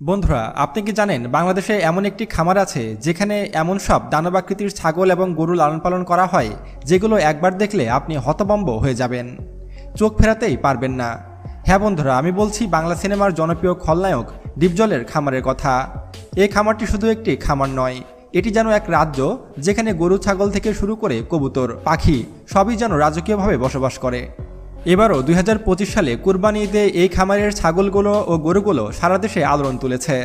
বন্ধুরা, আপনি কি জানেন বাংলাদেশে এমন একটি খামার আছে যেখানে এমন সব দানবাকৃতির ছাগল এবং গরু লালন পালন করা হয় যেগুলো একবার দেখলে আপনি হতভম্ব হয়ে যাবেন, চোখ ফেরাতেই পারবেন না। হ্যাঁ বন্ধুরা, আমি বলছি বাংলা সিনেমার জনপ্রিয় খলনায়ক ডিপজলের খামারের কথা। এই খামারটি শুধু একটি খামার নয়, এটি যেন এক রাজ্য যেখানে গরু ছাগল থেকে শুরু করে কবুতর পাখি সবই যেন রাজকীয়ভাবে বসবাস করে। এবারও 2025 সালে কুরবানি ঈদে এই খামারের ছাগলগুলো ও গরুগুলো সারা দেশে আলোড়ন তুলেছে।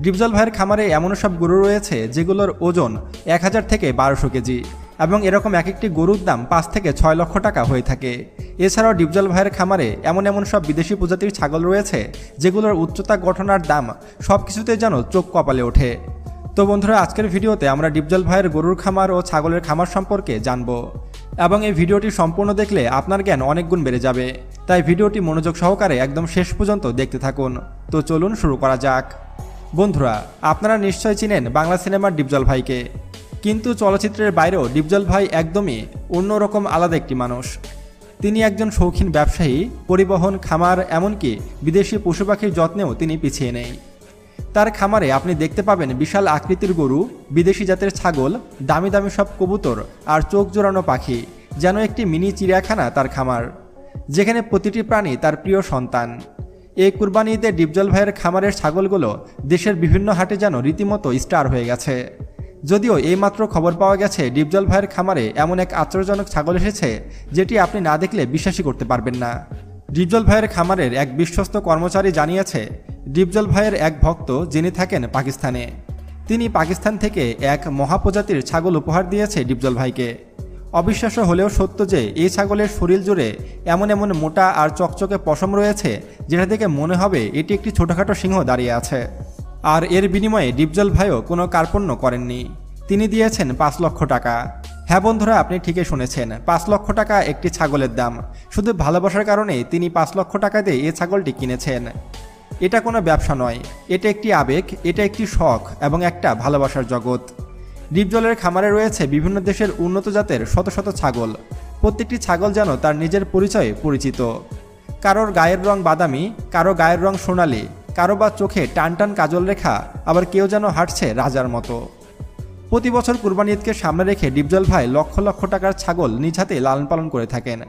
ডিপজল ভাইয়ের খামারে এমন সব গরু রয়েছে যেগুলোর ওজন 1000 থেকে 1200 কেজি এবং এরকম এক একটি গরুর দাম 5 থেকে 6 লক্ষ টাকা হয়ে থাকে। এছাড়াও ডিপজল ভাইয়ের খামারে এমন সব বিদেশি প্রজাতির ছাগল রয়েছে যেগুলোর উচ্চতা, গঠনার দাম সব কিছুতে যেন চোখ কপালে ওঠে। তো বন্ধুরা, আজকের ভিডিওতে আমরা ডিপজল ভাইয়ের গরুর খামার ও ছাগলের খামার সম্পর্কে জানবো এবং এই ভিডিওটি সম্পূর্ণ দেখলে আপনার জ্ঞান অনেক গুণ বেড়ে যাবে। তাই ভিডিওটি মনোযোগ সহকারে একদম শেষ পর্যন্ত দেখতে থাকুন। তো চলুন শুরু করা যাক। বন্ধুরা, আপনারা নিশ্চয় চিনেন বাংলা সিনেমার ডিপজল ভাইকে, কিন্তু চলচ্চিত্রের বাইরেও ডিপজল ভাই একদমই অন্যরকম আলাদা একটি মানুষ। তিনি একজন শৌখিন ব্যবসায়ী, পরিবহন, খামার, এমনকি বিদেশি পশু পাখির যত্নেও তিনি পিছিয়ে নেই। তার খামারে আপনি দেখতে পাবেন বিশাল আকৃতির গরু, বিদেশি জাতের ছাগল, দামি দামি সব কবুতর আর চোখ জোড়ানো পাখি, যেন একটি মিনি চিড়িয়াখানা তার খামার, যেখানে প্রতিটি প্রাণী তার প্রিয় সন্তান। এই কুরবানি ঈদে ডিপজল ভাইয়ের খামারের ছাগলগুলো দেশের বিভিন্ন হাটে যেন রীতিমতো স্টার হয়ে গেছে। যদিও এইমাত্র খবর পাওয়া গেছে ডিপজল ভাইয়ের খামারে এমন এক আশ্চর্যজনক ছাগল এসেছে যেটি আপনি না দেখলে বিশ্বাসই করতে পারবেন না। ডিপজল ভাইয়ের খামারের এক বিশ্বস্ত কর্মচারী জানিয়েছে, ডিপজল ভাইয়ের এক ভক্ত যিনি থাকেন পাকিস্তানে, তিনি পাকিস্তান থেকে এক মহাপ্রজাতির ছাগল উপহার দিয়েছে ডিপজল ভাইকে। অবিশ্বাস্য হলেও সত্য যে এই ছাগলের শরীর জুড়ে এমন মোটা আর চকচকে পশম রয়েছে যেটা থেকে মনে হবে এটি একটি ছোটোখাটো সিংহ দাঁড়িয়ে আছে। আর এর বিনিময়ে ডিপজল ভাইও কোনো কার্পণ্য করেননি, তিনি দিয়েছেন 5 লক্ষ টাকা। হ্যাঁ বন্ধুরা, আপনি ঠিকই শুনেছেন, 5 লক্ষ টাকা একটি ছাগলের দাম। শুধু ভালোবাসার কারণে তিনি 5 লক্ষ টাকা দিয়ে এই ছাগলটি কিনেছেন। এটা কোনো ব্যবসা নয়, এটা একটি আবেগ, এটা একটি শখ এবং একটা ভালোবাসার জগৎ। ডিপজলের খামারে রয়েছে বিভিন্ন দেশের উন্নত জাতের শত শত ছাগল। প্রত্যেকটি ছাগল যেন তার নিজের পরিচয়ে পরিচিত। কারোর গায়ের রং বাদামি, কারো গায়ের রং সোনালি, কারো বা চোখে টান কাজল রেখা, আবার কেউ যেন হাঁটছে রাজার মতো। প্রতি বছর কুরবানি ঈদকে সামনে রেখে ডিপজল ভাই লক্ষ লক্ষ টাকার ছাগল নিজ হাতে লালন পালন করে থাকেন।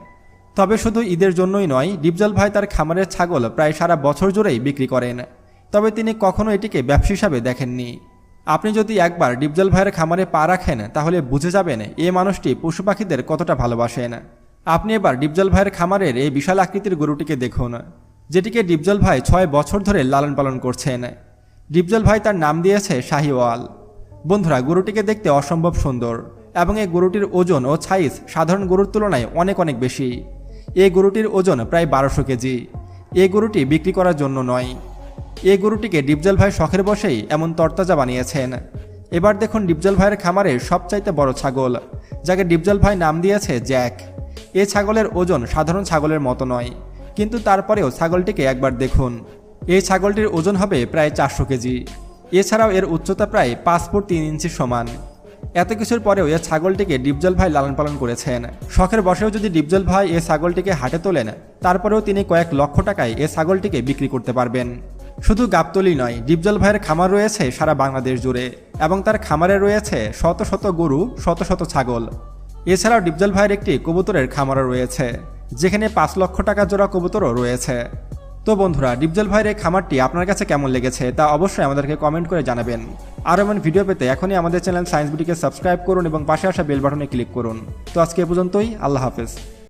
তবে শুধু ঈদের জন্যই নয়, ডিপজল ভাই তার খামারের ছাগল প্রায় সারা বছর জুড়েই বিক্রি করেন। তবে তিনি কখনো এটিকে ব্যবসা হিসাবে দেখেননি। আপনি যদি একবার ডিপজল ভাইয়ের খামারে পা রাখেন তাহলে বুঝে যাবেন এই মানুষটি পশু পাখিদের কতটা ভালোবাসেন। আপনি এবার ডিপজল ভাইয়ের খামারের এই বিশাল আকৃতির গরুটিকে দেখুন, যেটিকে ডিপজল ভাই 6 বছর ধরে লালন পালন করছেন। ডিপজল ভাই তার নাম দিয়েছে শাহিওয়াল। বন্ধুরা, গরুটিকে দেখতে অসম্ভব সুন্দর এবং এই গরুটির ওজন ও সাইজ সাধারণ গরুর তুলনায় অনেক বেশি। এই গরুটির ওজন প্রায় 1200 কেজি। এই গরুটি বিক্রি করার জন্য নয়, এই গরুটিকে ডিপজল ভাই শখের বসেই এমন তরতাজা বানিয়েছেন। এবার দেখুন ডিপজল ভাইয়ের খামারের সবচাইতে বড় ছাগল, যাকে ডিপজল ভাই নাম দিয়েছে জ্যাক। এই ছাগলের ওজন সাধারণ ছাগলের মতো নয়, কিন্তু তারপরেও ছাগলটিকে একবার দেখুন। এই ছাগলটির ওজন হবে প্রায় 400 কেজি। এছাড়াও এর উচ্চতা প্রায় 5 ফুট 3 ইঞ্চি সমান। এত কিছুর পরেও এই ছাগলটিকে ডিপজল ভাই লালন পালন করেছেন। শখের বসেও যদি ডিপজল ভাই এই ছাগলটিকে হাটে তোলেন, তারপরেও তিনি কয়েক লক্ষ টাকায় এই ছাগলটিকে বিক্রি করতে পারবেন। শুধু গাবতলী নয়, ডিপজল ভাইয়ের খামার রয়েছে সারা বাংলাদেশ জুড়ে এবং তার খামারে রয়েছে শত শত গরু, শত শত ছাগল। এছাড়াও ডিপজল ভাইয়ের একটি কবুতরের খামারও রয়েছে, যেখানে 5 লক্ষ টাকা জোড়া কবুতরও রয়েছে। তো বন্ধুরা, ডিপজল ভাইয়ের এই খামারটি আপনার কাছে কেমন লেগেছে তা অবশ্যই আমাদেরকে কমেন্ট করে জানাবেন। আর এমন ভিডিও পেতে এখনই আমাদের চ্যানেল সায়েন্স বিডিকে সাবস্ক্রাইব করুন এবং পাশে আসা বেল বাটনে ক্লিক করুন। তো আজকে এ পর্যন্তই, আল্লাহ হাফেজ।